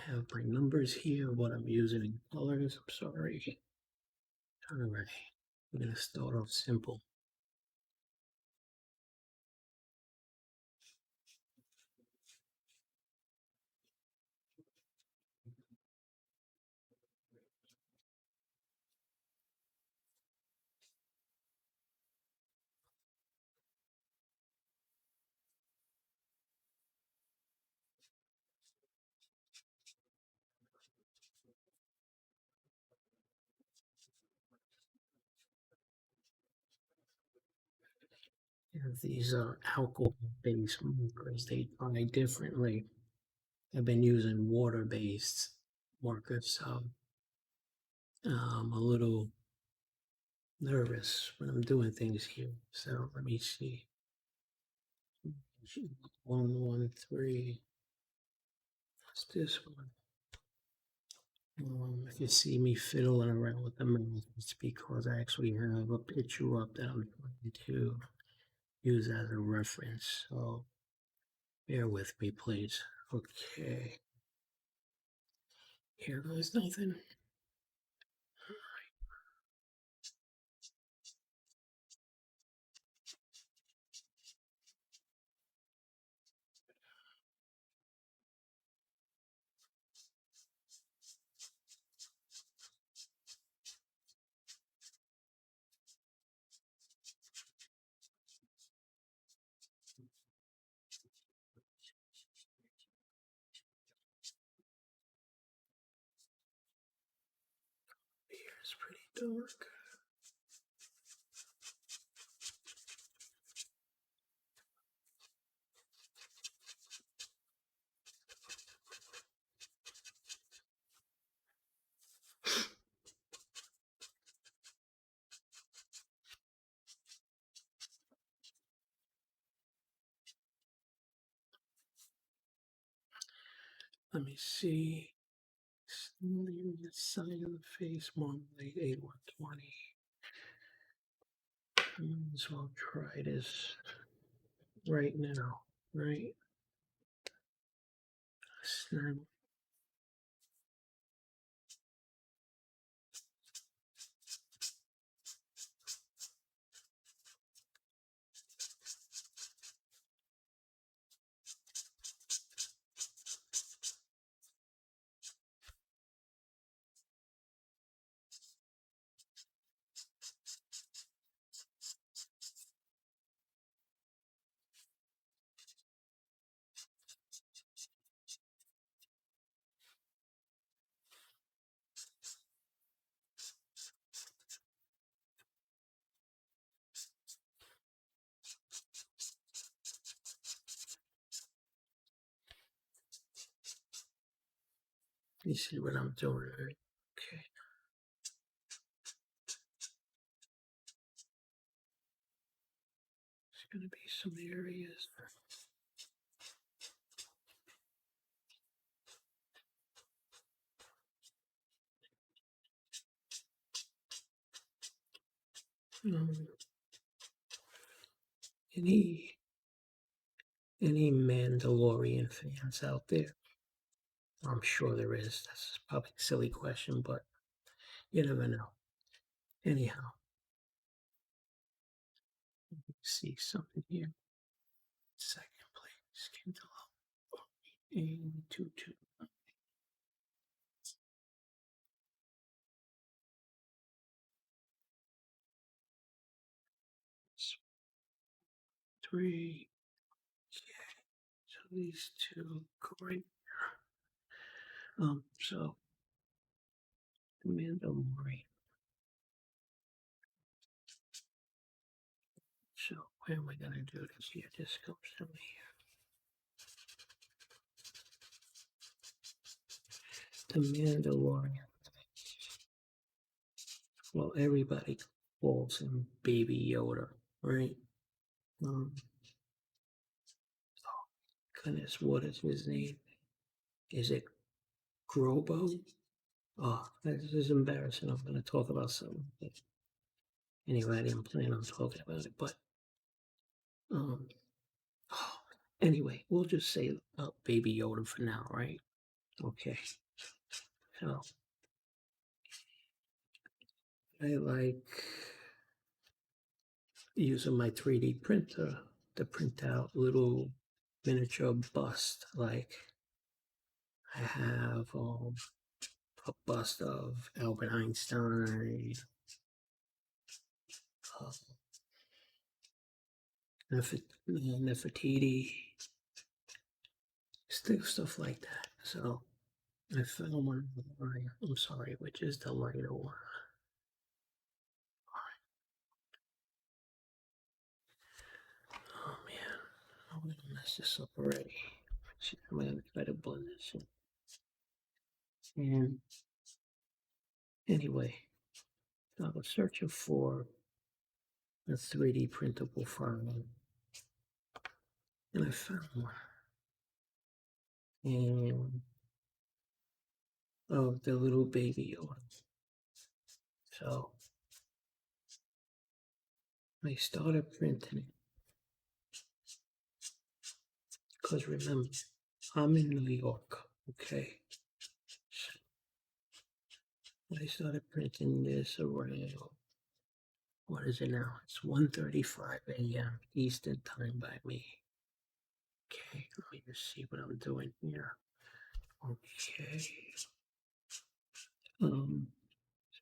have my numbers here, what I'm using in colors. I'm sorry. All right, I'm gonna start off simple. And these are alcohol-based markers. They dry differently. I've been using water-based markers, so I'm a little nervous when I'm doing things here. So let me see. 113. What's this one? If you see me fiddling around with the mouse, it's because I actually have a picture up that I'm trying to use as a reference. So bear with me, please. Okay. Here goes nothing. Here's pretty dark. Let me see. Slowly on the side of the face, more like 8120. Might as well try this right now, right? Snap. You see what I'm doing, right? Okay. There's gonna be some areas. Um, any Mandalorian fans out there? I'm sure there is. That's probably a silly question, but you never know. Anyhow, let me see something here. Second place, Kindle. 822. 3. So these two go right here. So the Mandalorian. So where am I gonna do this here? This goes down here. The Mandalorian. Well, everybody calls him Baby Yoda, right? Um, oh, goodness, what is his name? Is it Grobo? Oh, this is embarrassing. I'm going to talk about something. But anyway, I didn't plan on talking about it, but um, oh, anyway, we'll just say Baby Yoda for now, right? Okay, so I like using my 3D printer to print out little miniature bust. Like I have a bust of Albert Einstein, uh, Nefertiti, stuff like that. So I found one. I'm sorry, which is the lighter one? Oh man, I'm gonna mess this up already. I'm gonna try to blend this in. And anyway, I was searching for a 3D printable file, and I found one. And oh, the little baby Yoda. So I started printing it because remember, I'm in New York, okay? So I started printing this around, what is it now? It's 1:35 a.m. Eastern time by me. Okay, let me just see what I'm doing here. Okay. Um,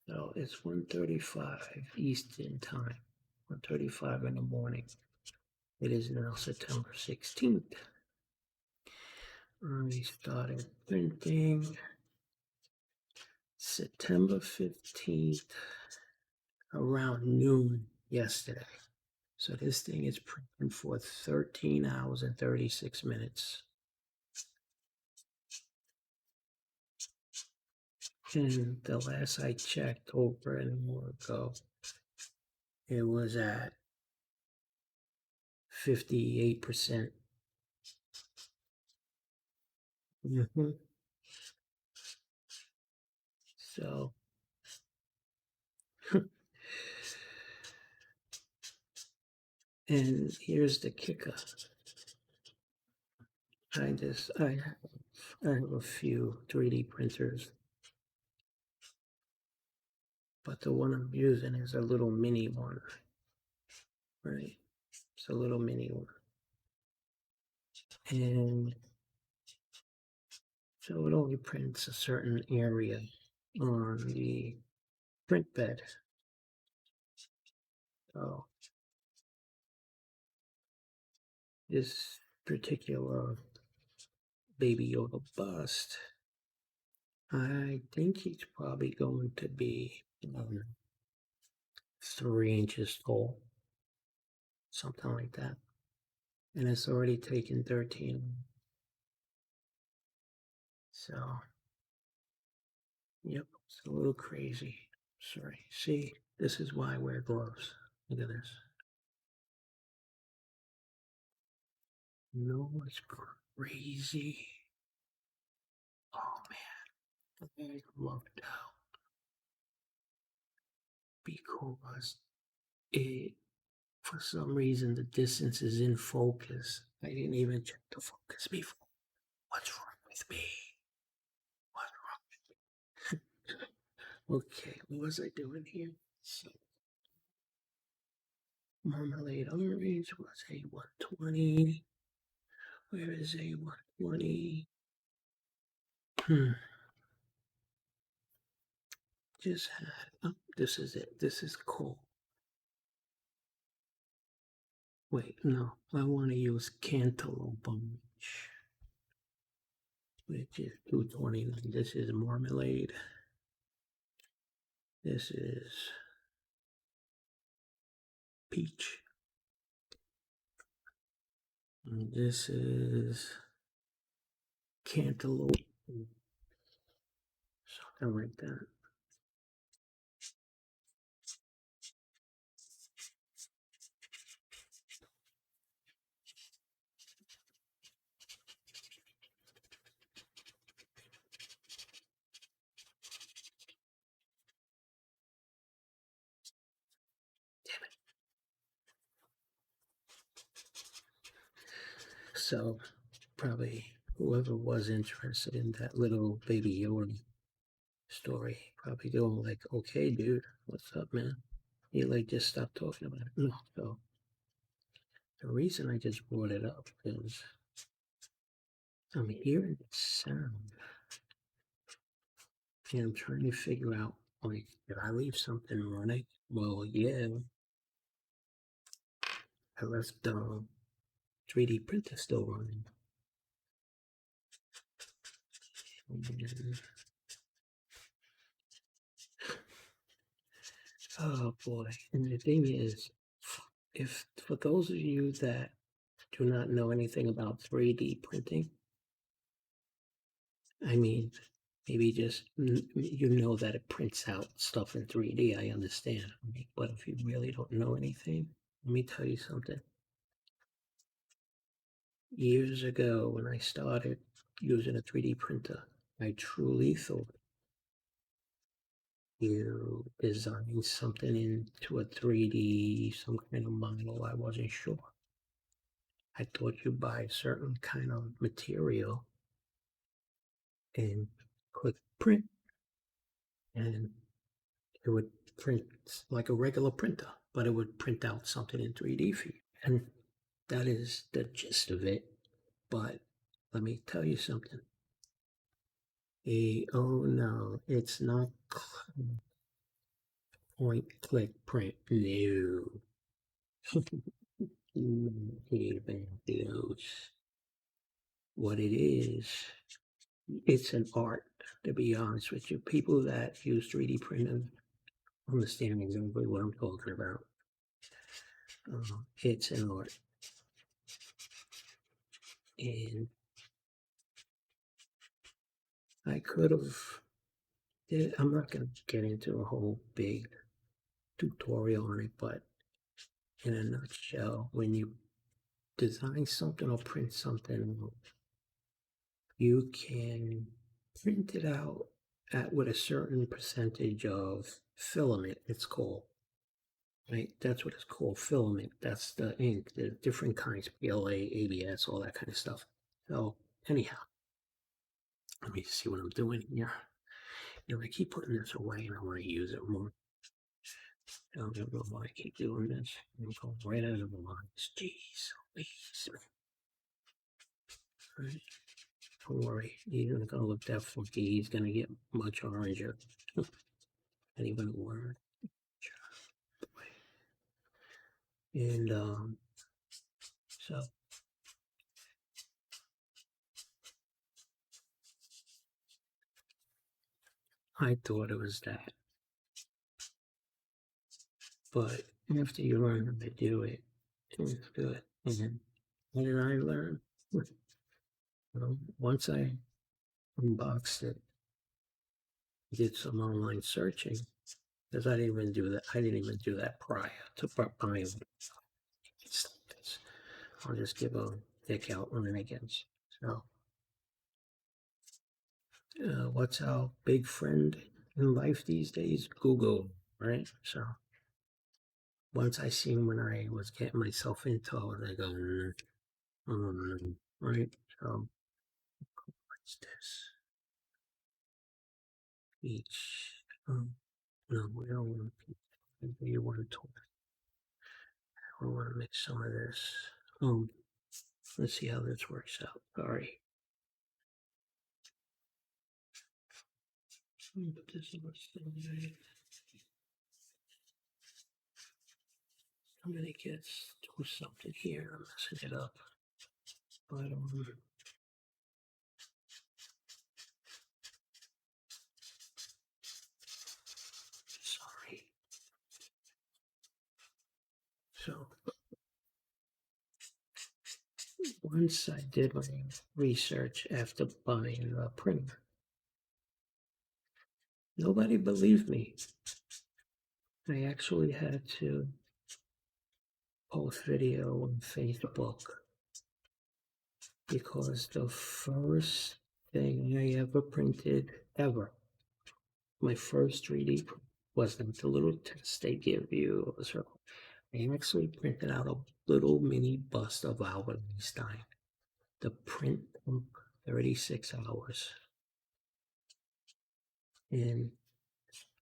so it's 1:35 Eastern time. 1:35 in the morning. It is now September 16th. I started printing September 15th around noon yesterday. So this thing is printing for 13 hours and 36 minutes. And the last I checked over an hour ago, it was at 58%. Mm-hmm. So, and here's the kicker. I have a few 3D printers, but the one I'm using is a little mini one, right? It's a little mini one. And so it only prints a certain area on the print bed. So this particular Baby Yoda bust, I think he's probably going to be 3 inches tall, something like that. And it's already taken 13. So, yep, it's a little crazy. Sorry. See, this is why I wear gloves. Look at this. No, it's crazy. Oh man, I love it out because it, for some reason, the distance is in focus. I didn't even check the focus before. What's wrong with me? What's wrong? Okay, what was I doing here? So, marmalade orange was a 120. Where is a 120? Just had, oh, this is it. This is cool. Wait, no, I want to use cantaloupe orange, which is 229. This is marmalade. This is peach. And this is cantaloupe. Something like that. So probably whoever was interested in that little baby Yoda story probably going like, okay, dude, what's up, man? You like just stop talking about it. No, so the reason I just brought it up is I'm hearing the sound and I'm trying to figure out, like, did I leave something running? Well, yeah, I left the 3D printer still running. And, oh boy. And the thing is, if for those of you that do not know anything about 3D printing, I mean, maybe just you know that it prints out stuff in 3D. I understand, but if you really don't know anything, let me tell you something. Years ago, when I started using a 3D printer, I truly thought you design something into a 3D, some kind of model. I wasn't sure. I thought you buy a certain kind of material and click print, and it would print like a regular printer, but it would print out something in 3D for you. And that is the gist of it. But let me tell you something. Oh no, it's not point click print. No. Even those. What it is, it's an art, to be honest with you. People that use 3D printing understand exactly what I'm talking about. It's an art. And I could have, I'm not going to get into a whole big tutorial on it, but in a nutshell, when you design something or print something, you can print it out with a certain percentage of filament, it's called. Right? That's what it's called, filament. That's the ink, the different kinds, PLA, ABS, all that kind of stuff. So anyhow, let me see what I'm doing here. I keep putting this away and I want to use it more. I don't know why I keep doing this. I'm going right out of the lines. Jeez, please. Right. Don't worry, he's not gonna look that funky. He's gonna get much oranger. Not even a word. And so I thought it was that. But after you learn how to do it, it's good. And what did I learn? Well, once I unboxed it, did some online searching, because I didn't even do that. I didn't even do that prior to buying it. I'll just give a dick out on it again. So, what's our big friend in life these days? Google, right? So, once I seen when I was getting myself into it, I go, right? So, what's this? Each, no, we don't want to. You want to. I want to mix some of this. Let's see how this works out. Sorry. But this is what's I'm gonna get do something here. I'm messing it up. But sorry. So once I did my research after buying a printer, nobody believed me. I actually had to post video on Facebook because the first thing I ever printed ever, my first 3D print, was not the little test they give you of a circle. I actually printed out a little mini bust of Albert Einstein. The print 36 hours. And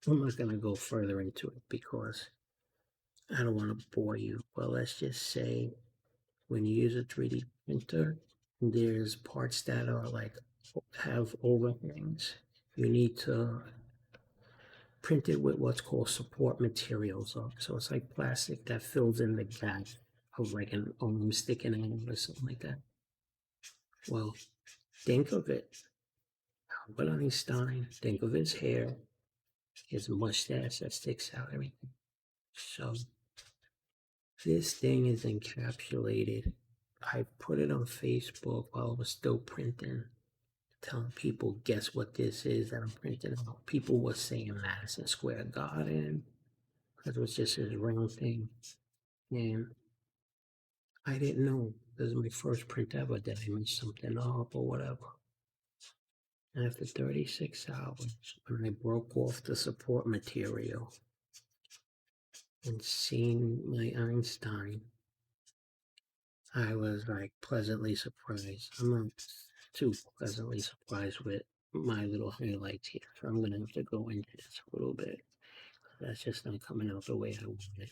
I'm not going to go further into it because I don't want to bore you. But let's just say when you use a 3D printer, there's parts that are like have overhangs. You need to print it with what's called support materials. So it's like plastic that fills in the gap of like an arm sticking out or something like that. Well, think of it. Albert Einstein, think of his hair, his mustache that sticks out, everything. So this thing is encapsulated. I put it on Facebook while I was still printing, telling people, guess what this is that I'm printing out. People were saying Madison Square Garden, because it was just this round thing. And I didn't know. This is my first print ever that I messed something up or whatever. And after 36 hours, when I broke off the support material and seeing my Einstein, I was like pleasantly surprised. I'm not too pleasantly surprised with my little highlights here. So I'm going to have to go into this a little bit. That's just not coming out the way I wanted.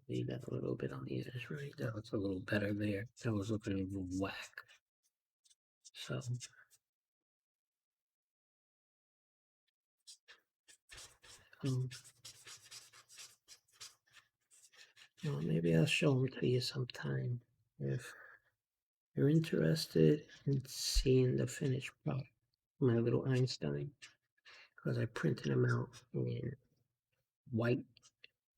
Leave that a little bit on the edge, right? That looks a little better there. That was looking a little whack. So, maybe I'll show them to you sometime if you're interested in seeing the finished product. My little Einstein, because I printed them out in white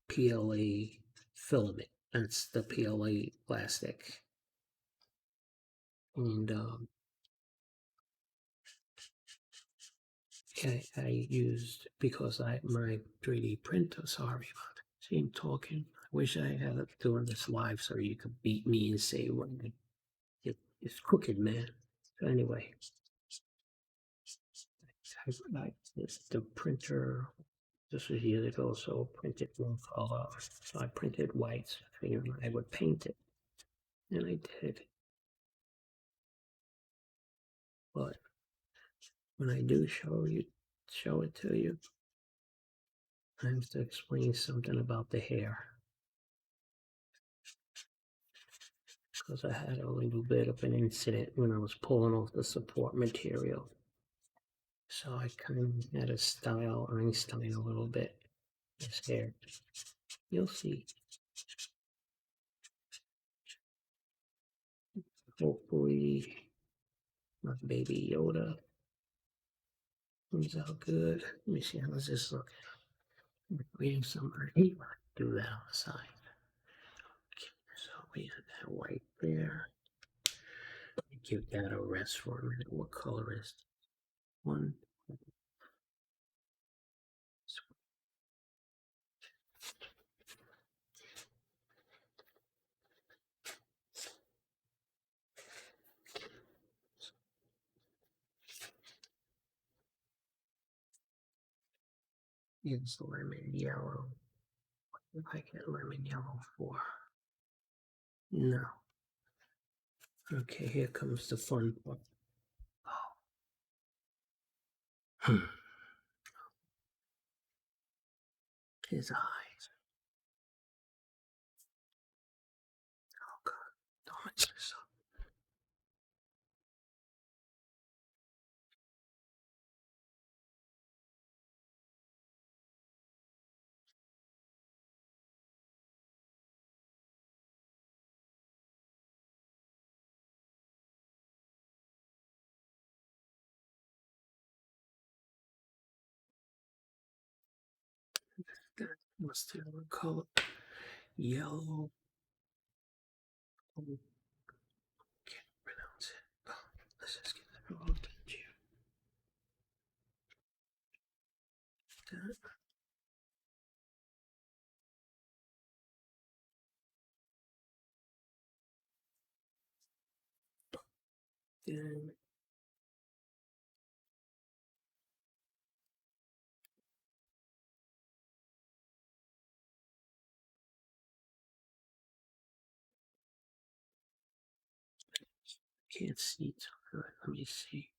PLA filament. That's the PLA plastic. And I used, because my 3D printer, sorry about it. See, I'm talking. I wish I had it doing this live so you could beat me and say, well, it's crooked, man. So anyway, the printer, this was years ago, so printed one color. So I printed whites, figuring I would paint it. And I did. But when I do show it to you, I have to explain something about the hair. Because I had a little bit of an incident when I was pulling off the support material. So I kind of had to style Einstein a little bit. His hair. You'll see. Hopefully my baby Yoda comes out good. Let me see, how does this look? We have some do that on the side. Okay, so we have that white there. Give that a rest for a minute. What color is one? It's lemon yellow. What did I get lemon yellow for? No. Okay, here comes the fun part. Oh. His eyes. Oh God, don't mess this up. What's the other color? Yellow. Oh, can't pronounce it. Oh, let's just get that all done here. Then can't see too good. Let me see.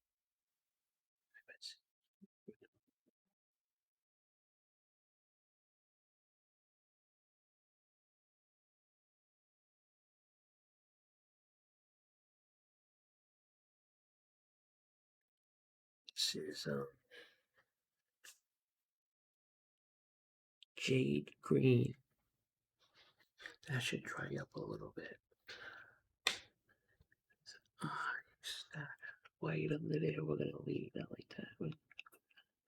This is jade green. That should dry up a little bit. That white under there, we're gonna leave that like that.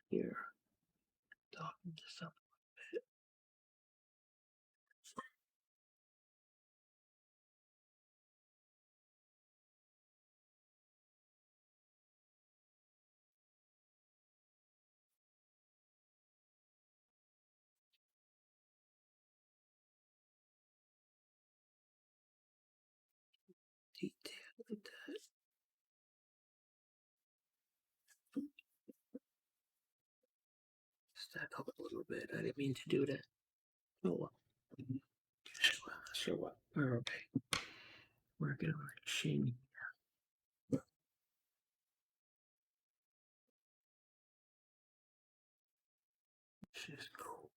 Here, darken this up. Detail like that. Stack up a little bit. I didn't mean to do that. Oh well. Sure what. Okay. Working on our chin. Just cool.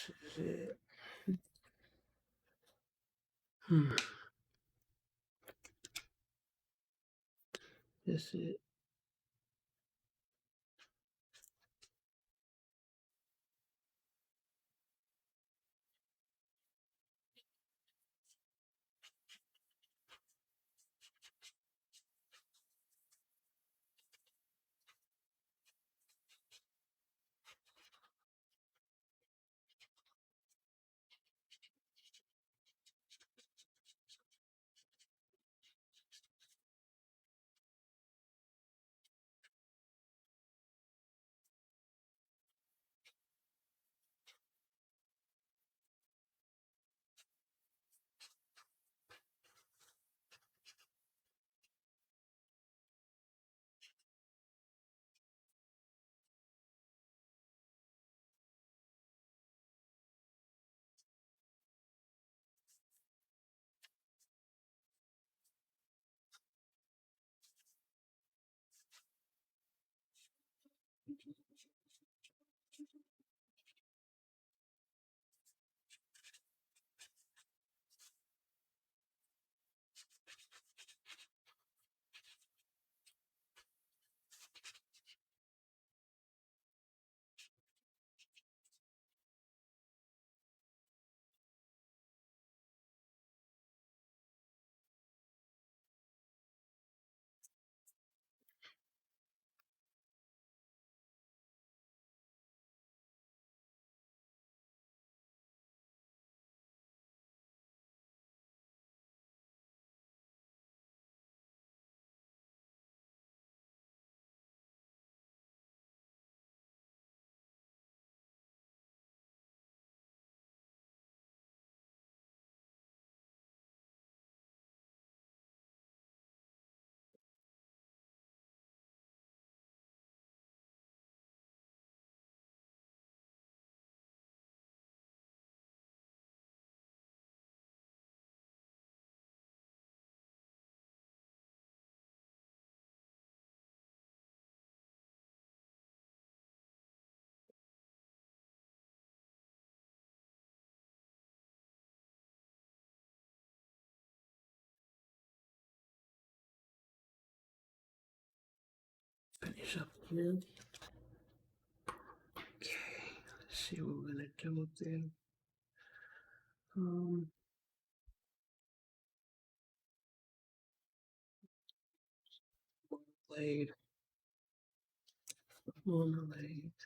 This is it. Hmm. This is it. Finish up here. Okay. Let's see what we're gonna do up there. Um. Blade. On the blade.